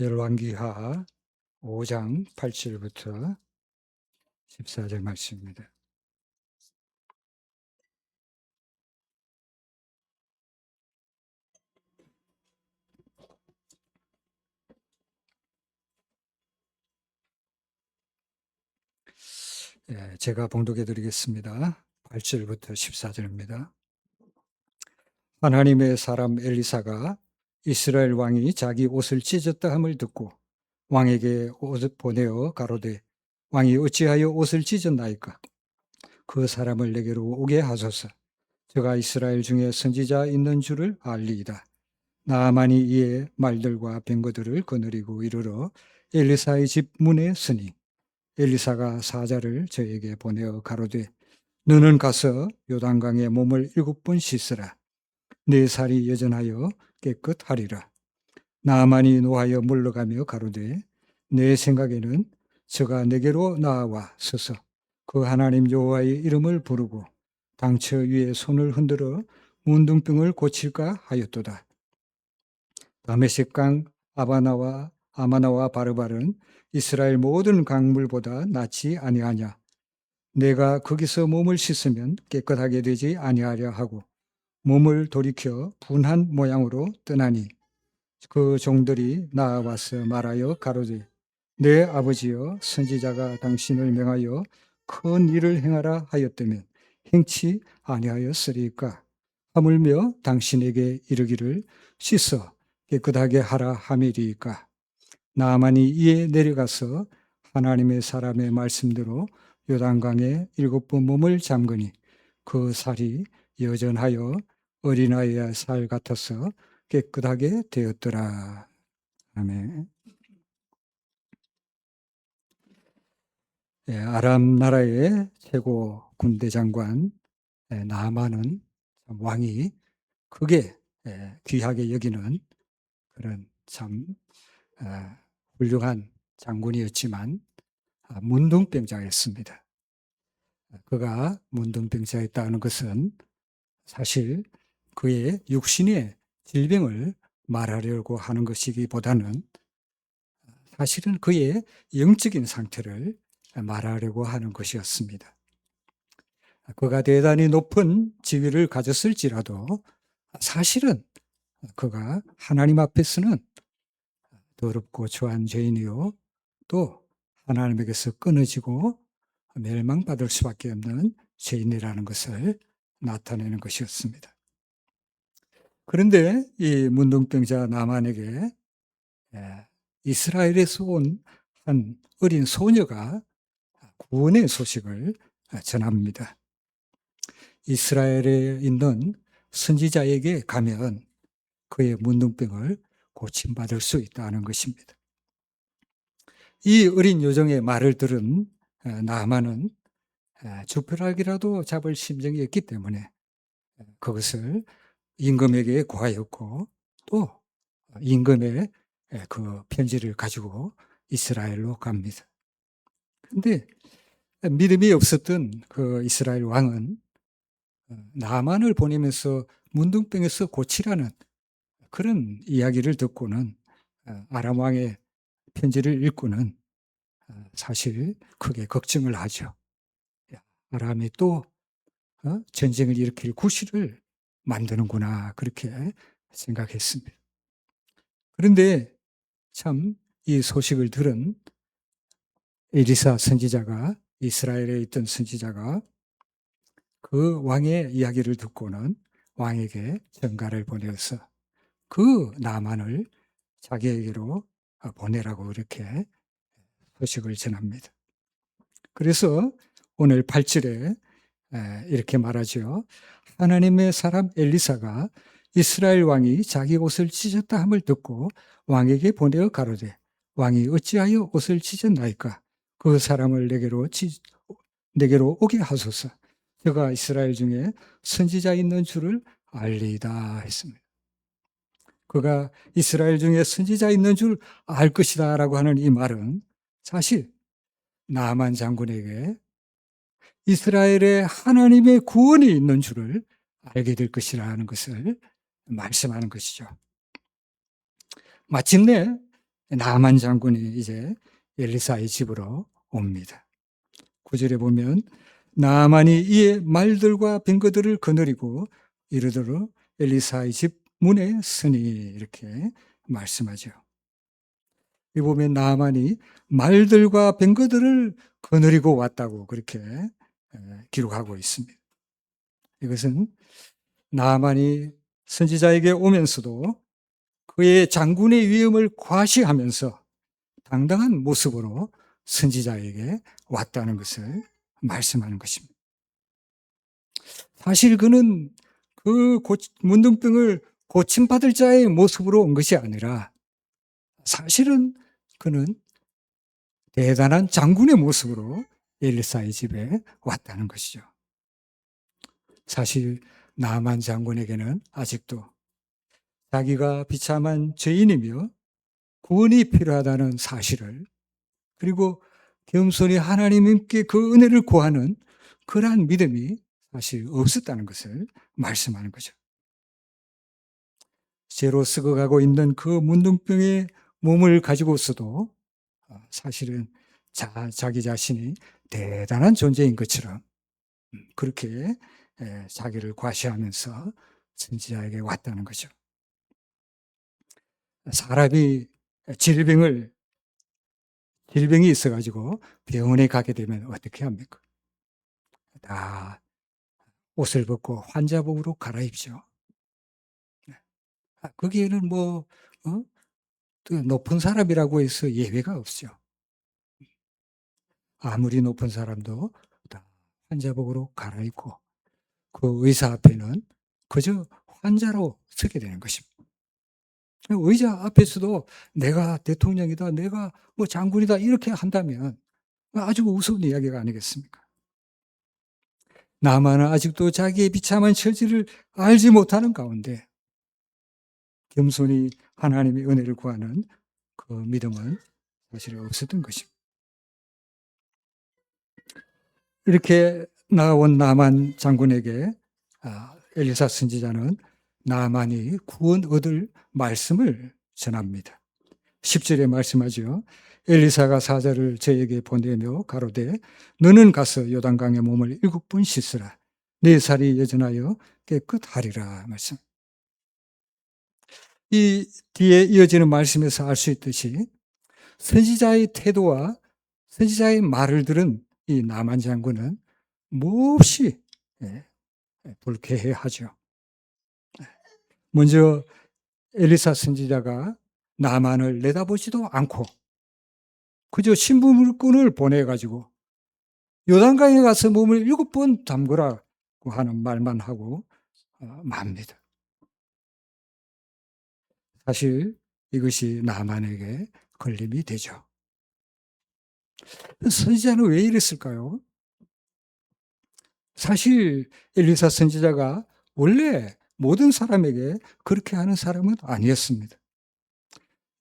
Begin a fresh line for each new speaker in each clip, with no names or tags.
열왕기하 5장 8절부터 14절 말씀입니다. 제가 봉독해 드리겠습니다. 8절부터 14절입니다. 하나님의 사람 엘리사가 이스라엘 왕이 자기 옷을 찢었다 함을 듣고 왕에게 옷을 보내어 가로되 왕이 어찌하여 옷을 찢었나이까? 그 사람을 내게로 오게 하소서. 저가 이스라엘 중에 선지자 있는 줄을 알리이다. 나아만이 이에 말들과 병거들을 거느리고 이르러 엘리사의 집 문에 서니 엘리사가 사자를 저에게 보내어 가로되 너는 가서 요단강에 몸을 7번 씻으라. 네 살이 여전하여 깨끗하리라. 나아만이 노하여 물러가며 가로되 내 생각에는 저가 내게로 나와 서서 그 하나님 여호와의 이름을 부르고 당처 위에 손을 흔들어 문둥병을 고칠까 하였도다. 다메섹강 아마나와 바르바른 이스라엘 모든 강물보다 낫지 아니하냐. 내가 거기서 몸을 씻으면 깨끗하게 되지 아니하려 하고 몸을 돌이켜 분한 모양으로 떠나니 그 종들이 나와서 말하여 가로되 내 아버지여 선지자가 당신을 명하여 큰 일을 행하라 하였다면 행치 아니하였으리까? 하물며 당신에게 이르기를 씻어 깨끗하게 하라 함이리까? 나아만이 이에 내려가서 하나님의 사람의 말씀대로 요단강에 7번 몸을 잠그니 그 살이 여전하여 어린아이의 살 같아서 깨끗하게 되었더라. 아멘. 아람 나라의 최고 군대 장관 나아만은 왕이 크게 귀하게 여기는 그런 참 훌륭한 장군이었지만 문둥병자였습니다. 그가 문둥병자였다는 것은 사실 그의 육신의 질병을 말하려고 하는 것이기보다는 사실은 그의 영적인 상태를 말하려고 하는 것이었습니다. 그가 대단히 높은 지위를 가졌을지라도 사실은 그가 하나님 앞에서는 더럽고 초한 죄인이요 또 하나님에게서 끊어지고 멸망받을 수밖에 없는 죄인이라는 것을 나타내는 것이었습니다. 그런데 이 문둥병자 나만에게 이스라엘에서 온 한 어린 소녀가 구원의 소식을 전합니다. 이스라엘에 있는 선지자에게 가면 그의 문둥병을 고침받을 수 있다는 것입니다. 이 어린 여종의 말을 들은 나아만은 주벼락이라도 잡을 심정이었기 때문에 그것을 임금에게 구하였고 또 임금의 그 편지를 가지고 이스라엘로 갑니다. 그런데 믿음이 없었던 그 이스라엘 왕은 나만을 보내면서 문둥병에서 고치라는 그런 이야기를 듣고는 아람 왕의 편지를 읽고는 사실 크게 걱정을 하죠. 아람이 또 전쟁을 일으킬 구실을 만드는구나 그렇게 생각했습니다. 그런데 참 이 소식을 들은 엘리사 선지자가 이스라엘에 있던 선지자가 그 왕의 이야기를 듣고는 왕에게 전가를 보내서 그 나만을 자기에게로 보내라고 이렇게 소식을 전합니다. 그래서 오늘 8절에 이렇게 말하죠. 하나님의 사람 엘리사가 이스라엘 왕이 자기 옷을 찢었다 함을 듣고 왕에게 보내어 가로되 왕이 어찌하여 옷을 찢었나이까? 그 사람을 내게로 오게 하소서. 저가 이스라엘 중에 선지자 있는 줄을 알리이다 했습니다. 그가 이스라엘 중에 선지자 있는 줄 알 것이다 라고 하는 이 말은 사실 나만 장군에게 이스라엘에 하나님의 구원이 있는 줄을 알게 될 것이라는 것을 말씀하는 것이죠. 마침내 나만 장군이 이제 엘리사의 집으로 옵니다. 9절에 보면 나만이 이에 말들과 병거들을 거느리고 이르도록 엘리사의 집 문에 서니 이렇게 말씀하죠. 이 보면 나만이 말들과 병거들을 거느리고 왔다고 그렇게 기록하고 있습니다. 이것은 나만이 선지자에게 오면서도 그의 장군의 위엄을 과시하면서 당당한 모습으로 선지자에게 왔다는 것을 말씀하는 것입니다. 사실 그는 그 문둥병을 고침받을 자의 모습으로 온 것이 아니라 사실은 그는 대단한 장군의 모습으로 엘리사의 집에 왔다는 것이죠. 사실 나만 장군에게는 아직도 자기가 비참한 죄인이며 구원이 필요하다는 사실을, 그리고 겸손히 하나님께 그 은혜를 구하는 그러한 믿음이 사실 없었다는 것을 말씀하는 거죠. 죄로 썩어가고 있는 그 문둥병의 몸을 가지고서도 사실은 자기 자신이 대단한 존재인 것처럼 그렇게 자기를 과시하면서 선지자에게 왔다는 거죠. 사람이 질병이 있어가지고 병원에 가게 되면 어떻게 합니까? 다 옷을 벗고 환자복으로 갈아입죠. 거기에는 높은 사람이라고 해서 예외가 없죠. 아무리 높은 사람도 다 환자복으로 갈아입고 그 의사 앞에는 그저 환자로 서게 되는 것입니다. 의자 앞에서도 내가 대통령이다, 내가 장군이다 이렇게 한다면 아주 우스운 이야기가 아니겠습니까? 나만은 아직도 자기의 비참한 처지를 알지 못하는 가운데 겸손히 하나님의 은혜를 구하는 그 믿음은 사실 없었던 것입니다. 이렇게 나온 나만 장군에게 엘리사 선지자는 나만이 구원 얻을 말씀을 전합니다. 10절에 말씀하죠. 엘리사가 사자를 저에게 보내며 가로되 너는 가서 요단강에 몸을 7번 씻으라. 네 살이 여전하여 깨끗하리라 말씀. 이 뒤에 이어지는 말씀에서 알 수 있듯이 선지자의 태도와 선지자의 말을 들은 이 나만 장군은 몹시 불쾌해하죠. 먼저 엘리사 선지자가 나만을 내다보지도 않고 그저 신부물꾼을 보내가지고 요단강에 가서 몸을 7번 담그라고 하는 말만 하고 맙니다. 사실 이것이 나만에게 걸림이 되죠. 선지자는 왜 이랬을까요? 사실 엘리사 선지자가 원래 모든 사람에게 그렇게 하는 사람은 아니었습니다.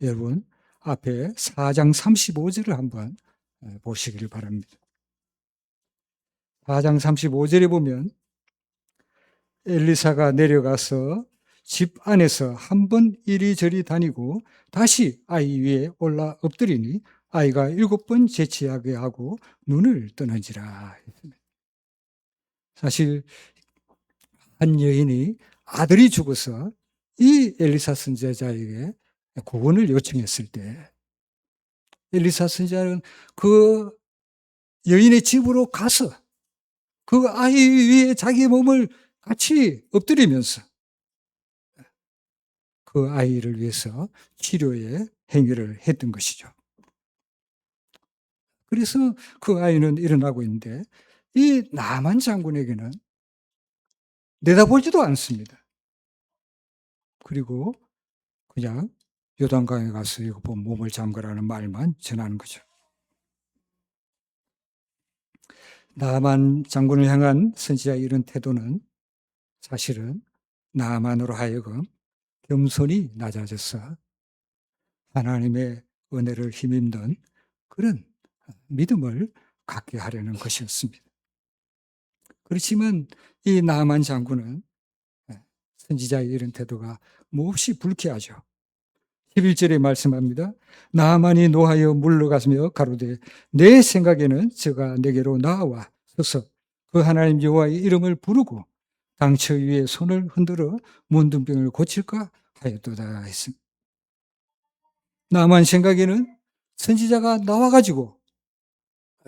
여러분 앞에 4장 35절을 한번 보시기를 바랍니다. 4장 35절에 보면 엘리사가 내려가서 집 안에서 한 번 이리저리 다니고 다시 아이 위에 올라 엎드리니 아이가 7번 재치하게 하고 눈을 뜨는지라 했습니다. 사실 한 여인이 아들이 죽어서 이 엘리사 선지자에게 구원을 요청했을 때 엘리사 선지자는 그 여인의 집으로 가서 그 아이 위에 자기 몸을 같이 엎드리면서 그 아이를 위해서 치료의 행위를 했던 것이죠. 그래서 그 아이는 일어나고 있는데 이 나만 장군에게는 내다보지도 않습니다. 그리고 그냥 요단강에 가서 이거 몸을 잠그라는 말만 전하는 거죠. 나만 장군을 향한 선지자의 이런 태도는 사실은 나만으로 하여금 겸손히 낮아져서 하나님의 은혜를 힘입는 그런 믿음을 갖게 하려는 것이었습니다. 그렇지만 이 나만 장군은 선지자의 이런 태도가 몹시 불쾌하죠. 11절에 말씀합니다. 나만이 노하여 물러가며 가로되 내 생각에는 저가 내게로 나와 서서 그 하나님 여호와의 이름을 부르고 당처 위에 손을 흔들어 문둥병을 고칠까 하였도다 했습니다. 나만 생각에는 선지자가 나와가지고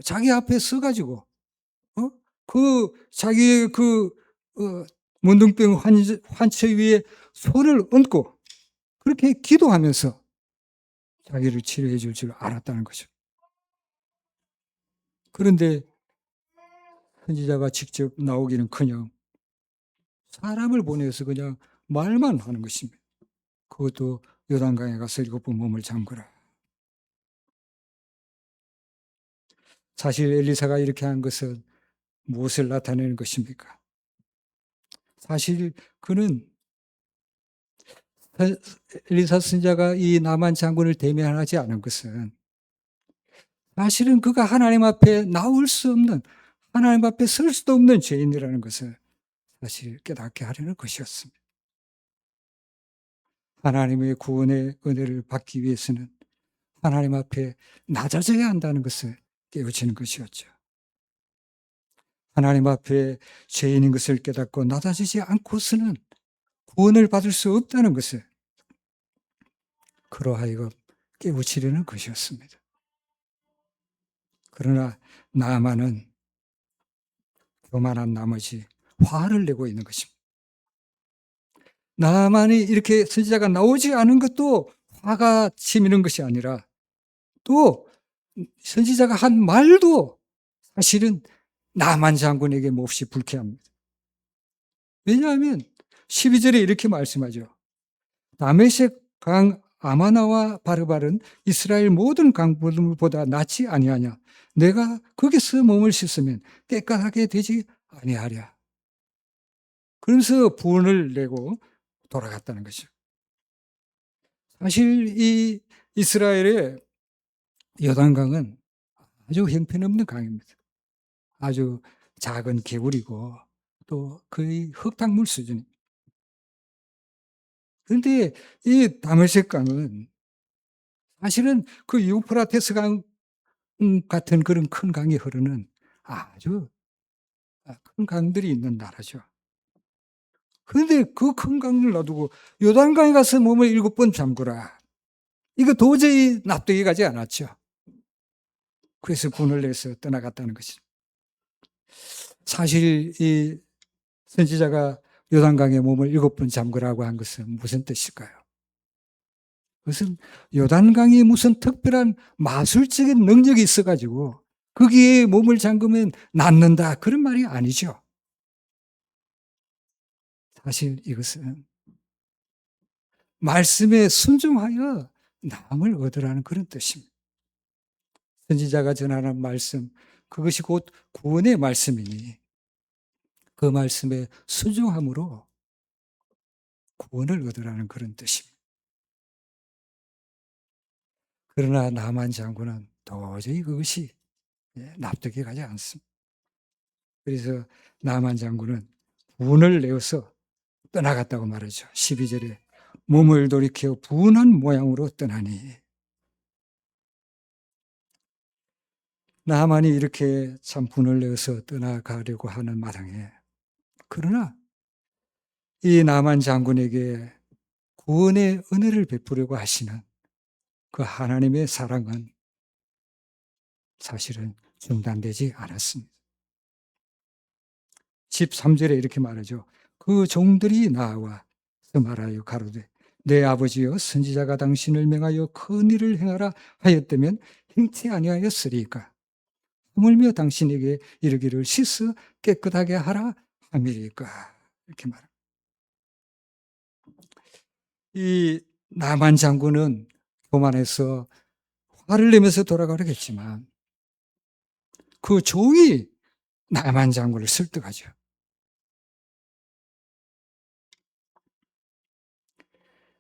자기 앞에 서가지고 그 자기의 문둥병 환처 위에 손을 얹고 그렇게 기도하면서 자기를 치료해 줄 줄 알았다는 거죠. 그런데 선지자가 직접 나오기는커녕 사람을 보내서 그냥 말만 하는 것입니다. 그것도 요단강에 가서 7번 몸을 잠그라. 사실 엘리사가 이렇게 한 것은 무엇을 나타내는 것입니까? 사실 그는 엘리사 선지자가 이 나만 장군을 대면하지 않은 것은 사실은 그가 하나님 앞에 나올 수 없는, 하나님 앞에 설 수도 없는 죄인이라는 것을 사실 깨닫게 하려는 것이었습니다. 하나님의 구원의 은혜를 받기 위해서는 하나님 앞에 낮아져야 한다는 것을 깨우치는 것이었죠. 하나님 앞에 죄인인 것을 깨닫고 낮아지지 않고서는 구원을 받을 수 없다는 것을 그러하여금 깨우치려는 것이었습니다. 그러나 나만은 교만한 나머지 화를 내고 있는 것입니다. 나만이 이렇게 선지자가 나오지 않은 것도 화가 치미는 것이 아니라 또 선지자가 한 말도 사실은 나만 장군에게 몹시 불쾌합니다. 왜냐하면 12절에 이렇게 말씀하죠. 다메섹 강 아마나와 바르발은 이스라엘 모든 강물보다 낫지 아니하냐. 내가 거기서 몸을 씻으면 깨끗하게 되지 아니하랴. 그러면서 분을 내고 돌아갔다는 것이죠. 사실 이 이스라엘의 요단강은 아주 형편없는 강입니다. 아주 작은 개울이고 또 거의 흙탕물 수준입니다. 그런데 이 다메섹 강은 사실은 그 유프라테스 강 같은 그런 큰 강이 흐르는 아주 큰 강들이 있는 나라죠. 그런데 그 큰 강을 놔두고 요단강에 가서 몸을 7번 잠그라. 이거 도저히 납득이 가지 않았죠. 그래서 군을 내서 떠나갔다는 것이죠. 사실 이 선지자가 요단강에 몸을 7번 잠그라고 한 것은 무슨 뜻일까요? 그것은 요단강이 무슨 특별한 마술적인 능력이 있어가지고 거기에 몸을 잠그면 낫는다 그런 말이 아니죠. 사실 이것은 말씀에 순종하여 남을 얻으라는 그런 뜻입니다. 선지자가 전하는 말씀, 그것이 곧 구원의 말씀이니 그 말씀에 순종함으로 구원을 얻으라는 그런 뜻입니다. 그러나 나만 장군은 도저히 그것이 납득이 가지 않습니다. 그래서 나만 장군은 분을 내어서 떠나갔다고 말하죠. 12절에 몸을 돌이켜 분한 모양으로 떠나니. 나만이 이렇게 참 분을 내어서 떠나가려고 하는 마당에 그러나 이 나만 장군에게 구원의 은혜를 베푸려고 하시는 그 하나님의 사랑은 사실은 중단되지 않았습니다. 13절에 이렇게 말하죠. 그 종들이 나와 말하여 가로되 내 아버지여 선지자가 당신을 명하여 큰 일을 행하라 하였다면 행치 아니하였으리까. 하물며 당신에게 이르기를 씻어 깨끗하게 하라 함이리까. 이렇게 말합니다. 이 나만 장군은 교만해서 화를 내면서 돌아가려겠지만 그 종이 나만 장군을 설득하죠.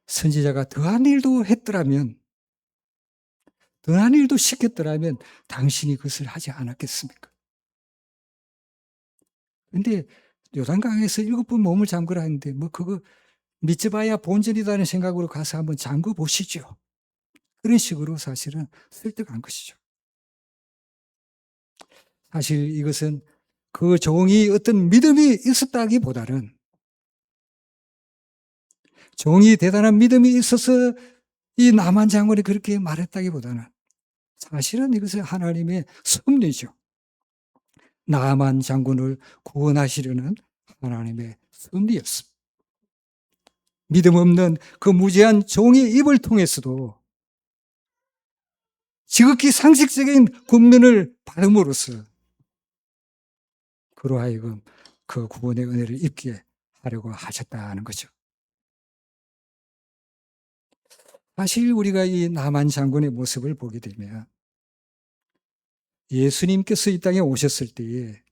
선지자가 더한 일도 했더라면, 더한 일도 시켰더라면 당신이 그것을 하지 않았겠습니까? 그런데 요단강에서 7번 몸을 잠그라 했는데 뭐 그거 믿져봐야 본전이라는 생각으로 가서 한번 잠궈 보시죠. 그런 식으로 사실은 설득한 것이죠. 사실 이것은 그 종이 어떤 믿음이 있었다기보다는 종이 대단한 믿음이 있어서 이 나만 장군이 그렇게 말했다기보다는 사실은 이것은 하나님의 섭리죠. 나만 장군을 구원하시려는 하나님의 섭리였습니다. 믿음 없는 그 무지한 종의 입을 통해서도 지극히 상식적인 권면을 받음으로써 그로 하여금 그 구원의 은혜를 입게 하려고 하셨다는 거죠. 사실 우리가 이 나만 장군의 모습을 보게 되면 예수님께서 이 땅에 오셨을 때에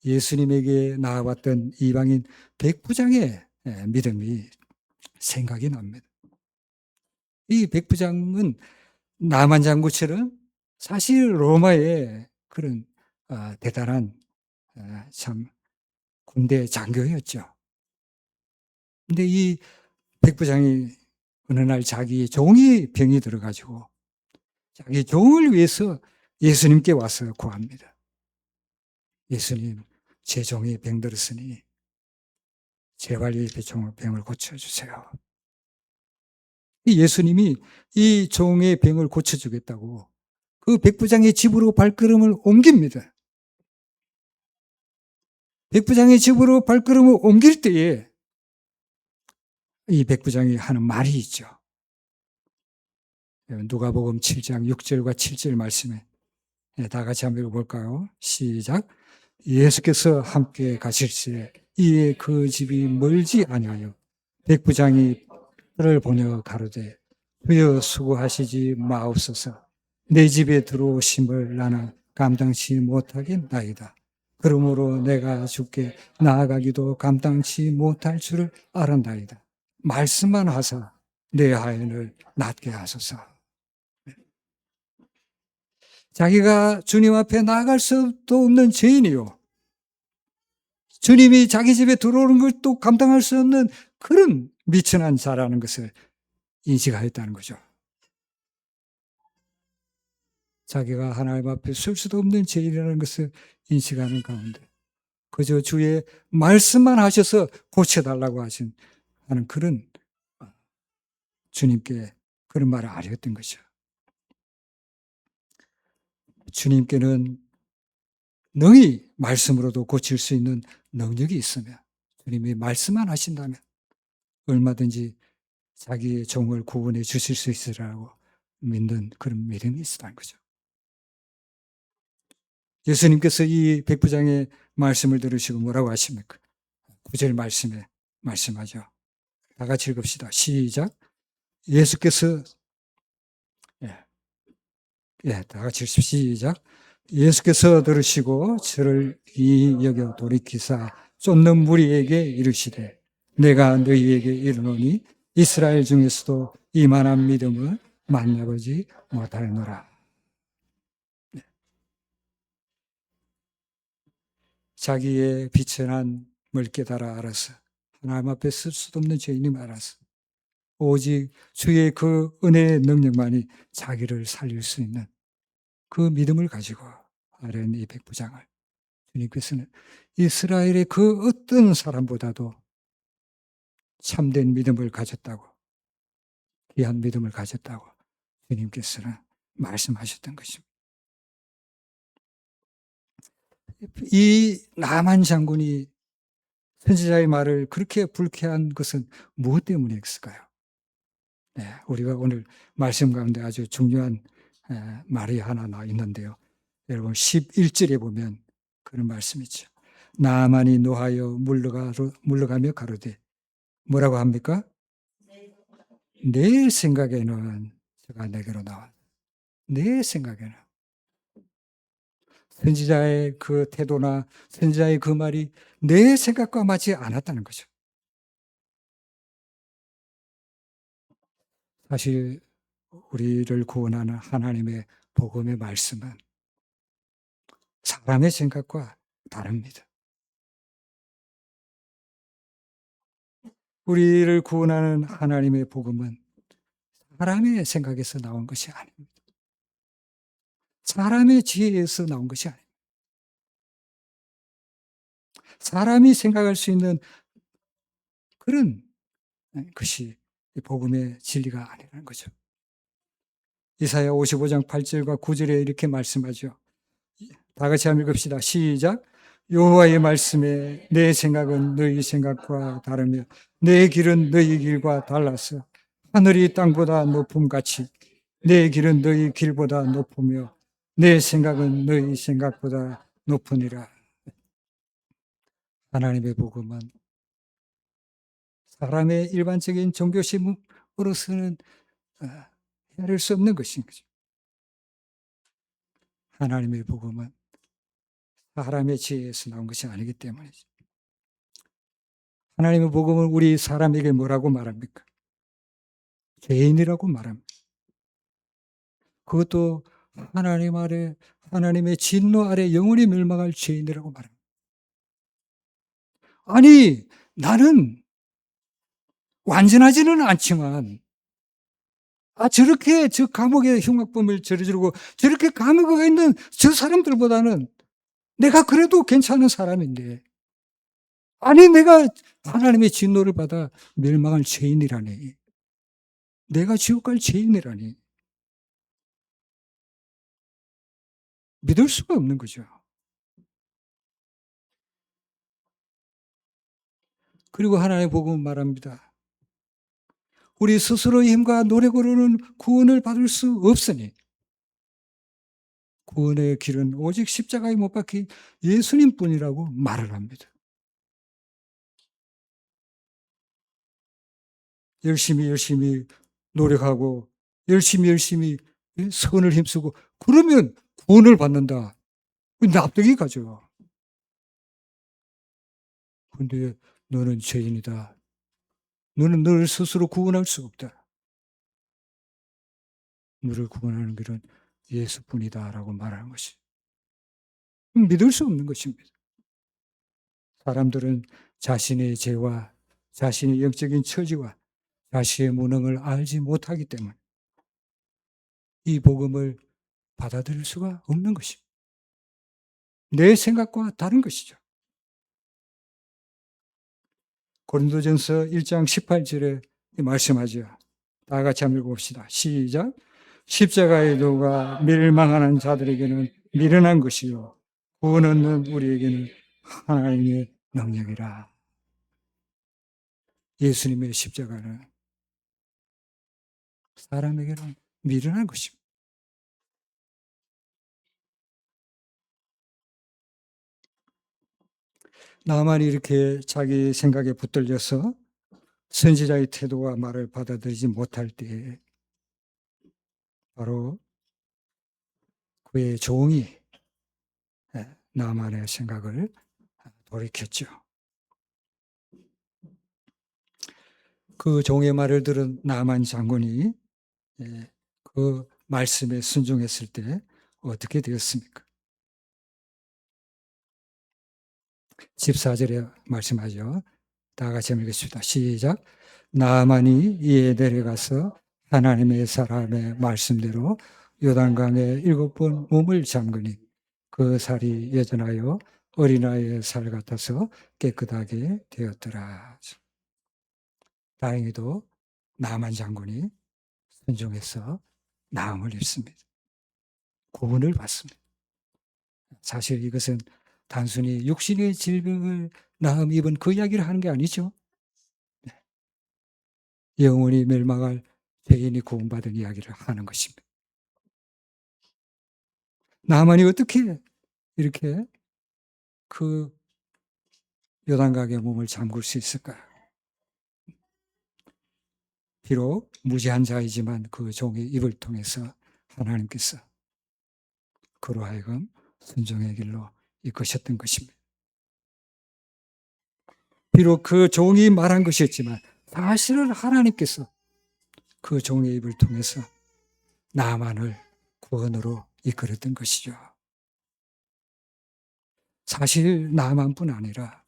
예수님에게 나아왔던 이방인 백부장의 믿음이 생각이 납니다. 이 백부장은 나만 장군처럼 사실 로마의 그런 대단한 참 군대 장교였죠. 근데 이 백부장이 어느 날 자기 종이 병이 들어가지고 자기 종을 위해서 예수님께 와서 구합니다. 예수님, 제 종이 병들었으니 제발 이 병을 고쳐주세요. 예수님이 이 종의 병을 고쳐주겠다고 그 백부장의 집으로 발걸음을 옮깁니다. 백부장의 집으로 발걸음을 옮길 때에 이 백부장이 하는 말이 있죠. 누가복음 7장 6절과 7절 말씀에 다 같이 한번 읽어볼까요? 시작. 예수께서 함께 가실새 이에 그 집이 멀지 아니하여 백부장이 그를 보며 가로되 주여 수고하시지 마옵소서. 내 집에 들어오심을 나는 감당치 못하겠나이다. 그러므로 내가 주께 나아가기도 감당치 못할 줄을 알았나이다. 말씀만 하사 내 하인을 낫게 하소서. 자기가 주님 앞에 나아갈 수도 없는 죄인이요. 주님이 자기 집에 들어오는 것도 감당할 수 없는 그런 미천한 자라는 것을 인식하였다는 거죠. 자기가 하나님 앞에 설 수도 없는 죄인이라는 것을 인식하는 가운데 그저 주의 말씀만 하셔서 고쳐달라고 하는 그런 주님께 그런 말을 아뢰었던 거죠. 주님께는 능히 말씀으로도 고칠 수 있는 능력이 있으면 주님이 말씀만 하신다면 얼마든지 자기의 종을 구원해 주실 수 있으라고 믿는 그런 믿음이 있었다는 거죠. 예수님께서 이 백부장의 말씀을 들으시고 뭐라고 하십니까? 9절 말씀에 말씀하죠. 다 같이 읽읍시다. 시작. 예수께서 예, 다 같이 시작. 예수께서 들으시고 저를 이 여겨 돌이키사 쫓는 무리에게 이르시되 내가 너희에게 이르노니 이스라엘 중에서도 이만한 믿음을 만나보지 못하였노라. 자기의 비천함을 깨달아 알아서 하나님 앞에 쓸 수도 없는 죄인임을 알아서 오직 주의 그 은혜의 능력만이 자기를 살릴 수 있는 그 믿음을 가지고 아뢰는 이 백부장을 주님께서는 이스라엘의 그 어떤 사람보다도 참된 믿음을 가졌다고, 귀한 믿음을 가졌다고 주님께서는 말씀하셨던 것입니다. 이 나만 장군이 선지자의 말을 그렇게 불쾌한 것은 무엇 때문이었을까요? 네, 우리가 오늘 말씀 가운데 아주 중요한 말이 하나 나와 있는데요. 여러분 11절에 보면 그런 말씀이 있죠. 나만이 노하여 물러가며 가로되 뭐라고 합니까? 내 생각에는 제가 내게로 나와. 내 생각에는 선지자의 그 태도나 선지자의 그 말이 내 생각과 맞지 않았다는 거죠. 사실 우리를 구원하는 하나님의 복음의 말씀은 사람의 생각과 다릅니다. 우리를 구원하는 하나님의 복음은 사람의 생각에서 나온 것이 아닙니다. 사람의 지혜에서 나온 것이 아닙니다. 사람이 생각할 수 있는 그런 것이 복음의 진리가 아니라는 거죠. 이사야 55장 8절과 9절에 이렇게 말씀하죠. 다 같이 한번 읽읍시다. 시작. 여호와의 말씀에 내 생각은 너희 생각과 다르며 내 길은 너희 길과 달라서 하늘이 땅보다 높음같이 내 길은 너희 길보다 높으며 내 생각은 너희 생각보다 높으니라. 하나님의 복음은 사람의 일반적인 종교심으로서는 헤아릴 수 없는 것인 거죠. 하나님의 복음은 사람의 지혜에서 나온 것이 아니기 때문이죠. 하나님의 복음은 우리 사람에게 뭐라고 말합니까? 죄인이라고 말합니다. 그것도 하나님 아래, 하나님의 진노 아래 영원히 멸망할 죄인이라고 말합니다. 아니, 나는 완전하지는 않지만, 저렇게 저 감옥에 흉악범을 저지르고 저렇게 감옥에 있는 저 사람들보다는 내가 그래도 괜찮은 사람인데, 아니, 내가 하나님의 진노를 받아 멸망할 죄인이라니. 내가 지옥 갈 죄인이라니. 믿을 수가 없는 거죠. 그리고 하나님의 복음은 말합니다. 우리 스스로의 힘과 노력으로는 구원을 받을 수 없으니 구원의 길은 오직 십자가에 못 박힌 예수님뿐이라고 말을 합니다. 열심히 노력하고 열심히 선을 힘쓰고 그러면 구원을 받는다. 납득이 가죠. 그런데 너는 죄인이다. 너는 너를 스스로 구원할 수 없다. 너를 구원하는 길은 예수뿐이다라고 말하는 것이 믿을 수 없는 것입니다. 사람들은 자신의 죄와 자신의 영적인 처지와 자신의 무능을 알지 못하기 때문에 이 복음을 받아들일 수가 없는 것입니다. 내 생각과 다른 것이죠. 고린도전서 1장 18절에 말씀하죠. 다 같이 한번 읽어봅시다. 시작. 십자가의 도가 멸망하는 자들에게는 미련한 것이요 구원 얻는 우리에게는 하나님의 능력이라. 예수님의 십자가는 사람에게는 미련한 것입니다. 나만이 이렇게 자기 생각에 붙들려서 선지자의 태도와 말을 받아들이지 못할 때 바로 그의 종이 나만의 생각을 돌이켰죠. 그 종의 말을 들은 나만 장군이 그 말씀에 순종했을 때 어떻게 되었습니까? 14절에 말씀하죠. 다 같이 읽겠습니다. 시작. 나만이 이에 내려가서 하나님의 사람의 말씀대로 요단강에 7번 몸을 잠그니 그 살이 여전하여 어린아이의 살 같아서 깨끗하게 되었더라. 다행히도 나만 장군이 순종해서 나음을 입습니다. 구원을 받습니다. 사실 이것은 단순히 육신의 질병을 나음 입은 그 이야기를 하는 게 아니죠. 영원히 멸망할 죄인이 구원받은 이야기를 하는 것입니다. 나만이 어떻게 이렇게 그 요단강의 몸을 잠글 수 있을까요? 비록 무지한 자이지만 그 종의 입을 통해서 하나님께서 그로 하여금 순종의 길로 이끄셨던 것입니다. 비록 그 종이 말한 것이었지만 사실은 하나님께서 그 종의 입을 통해서 나만을 구원으로 이끌었던 것이죠. 사실 나만뿐 아니라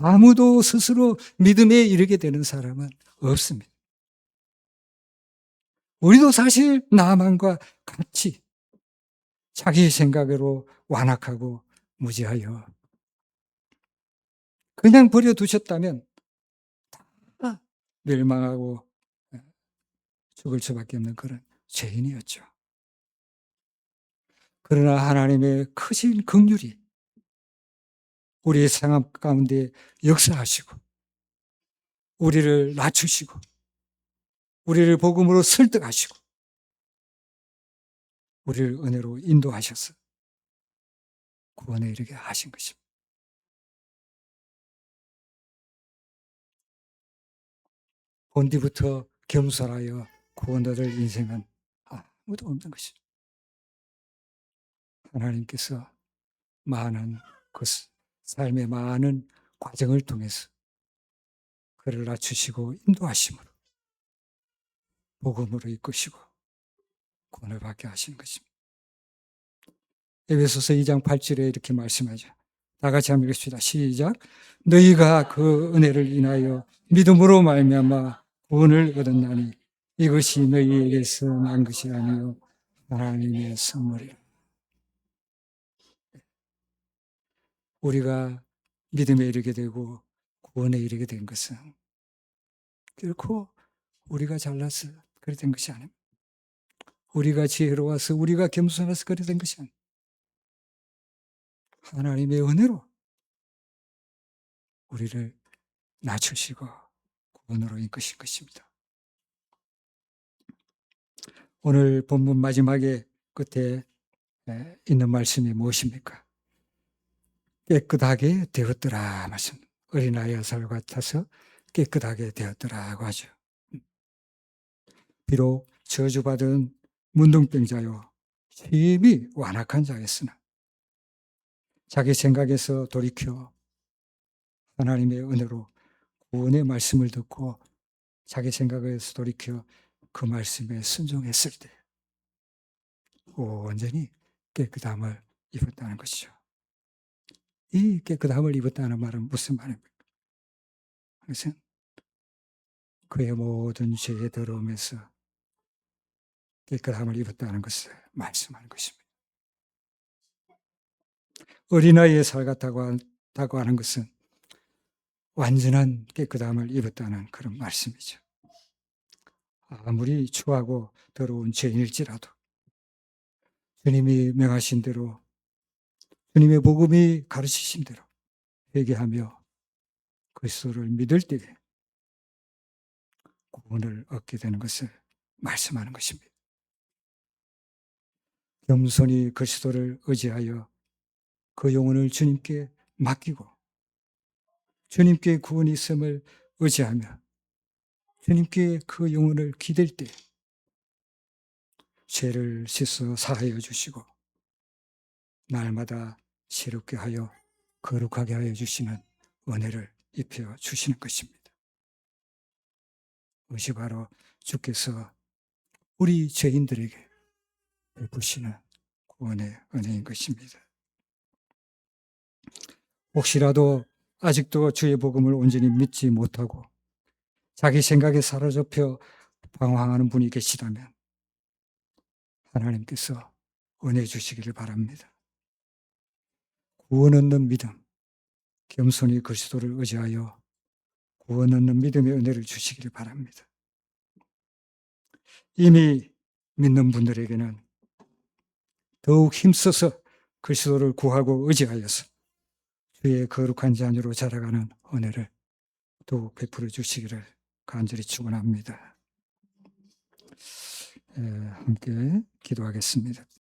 아무도 스스로 믿음에 이르게 되는 사람은 없습니다. 우리도 사실 나만과 같이 자기 생각으로 완악하고 무지하여 그냥 버려두셨다면 다 멸망하고 죽을 수밖에 없는 그런 죄인이었죠. 그러나 하나님의 크신 긍휼이 우리의 상황 가운데 역사하시고 우리를 낮추시고 우리를 복음으로 설득하시고 우리를 은혜로 인도하셔서 구원에 이르게 하신 것입니다. 본디부터 겸손하여 구원 얻을 인생은 아무도 없는 것입니다. 하나님께서 많은 그 삶의 많은 과정을 통해서 그를 낮추시고 인도하심으로 복음으로 이끄시고 구원을 받게 하시는 것입니다. 에베소서 2장 8절에 이렇게 말씀하죠. 다 같이 한번 읽읍시다. 시작. 너희가 그 은혜를 인하여 믿음으로 말미암아 구원을 얻었나니 이것이 너희에게서 난 것이 아니요 하나님의 선물이라. 우리가 믿음에 이르게 되고 구원에 이르게 된 것은 결코 우리가 잘나서 그렇게 된 것이 아닙니다. 우리가 지혜로워서 우리가 겸손해서 그렇게 된 것이 아닙니다. 하나님의 은혜로 우리를 낮추시고 구원으로 이끄신 것입니다. 오늘 본문 마지막에 끝에 있는 말씀이 무엇입니까? 깨끗하게 되었더라 말씀. 어린아이 살 같아서 깨끗하게 되었더라고 하죠. 비록 저주받은 문둥병자요 힘이 완악한 자였으나 자기 생각에서 돌이켜 하나님의 은혜로 구원의 말씀을 듣고 자기 생각에서 돌이켜 그 말씀에 순종했을 때 온전히 깨끗함을 입었다는 것이죠. 이 깨끗함을 입었다는 말은 무슨 말입니까? 그것은 그의 모든 죄에 더러움에서 깨끗함을 입었다는 것을 말씀하는 것입니다. 어린아이의 살 같다고 하는 것은 완전한 깨끗함을 입었다는 그런 말씀이죠. 아무리 추하고 더러운 죄인일지라도 주님이 명하신 대로 주님의 복음이 가르치신 대로 회개하며 그리스도를 믿을 때에 구원을 얻게 되는 것을 말씀하는 것입니다. 겸손히 그리스도를 의지하여 그 영혼을 주님께 맡기고 주님께 구원이 있음을 의지하며 주님께 그 영혼을 기댈 때 죄를 씻어 사하여 주시고 날마다 새롭게 하여 거룩하게 하여 주시는 은혜를 입혀 주시는 것입니다. 그것이 바로 주께서 우리 죄인들에게 베푸시는 구원의 은혜인 것입니다. 혹시라도 아직도 주의 복음을 온전히 믿지 못하고 자기 생각에 사로잡혀 방황하는 분이 계시다면 하나님께서 은혜 주시기를 바랍니다. 구원 얻는 믿음, 겸손히 그리스도를 의지하여 구원 얻는 믿음의 은혜를 주시기를 바랍니다. 이미 믿는 분들에게는 더욱 힘써서 그리스도를 구하고 의지하여서 주의 거룩한 자녀로 자라가는 은혜를 더욱 베풀어 주시기를 간절히 축원합니다. 함께 기도하겠습니다.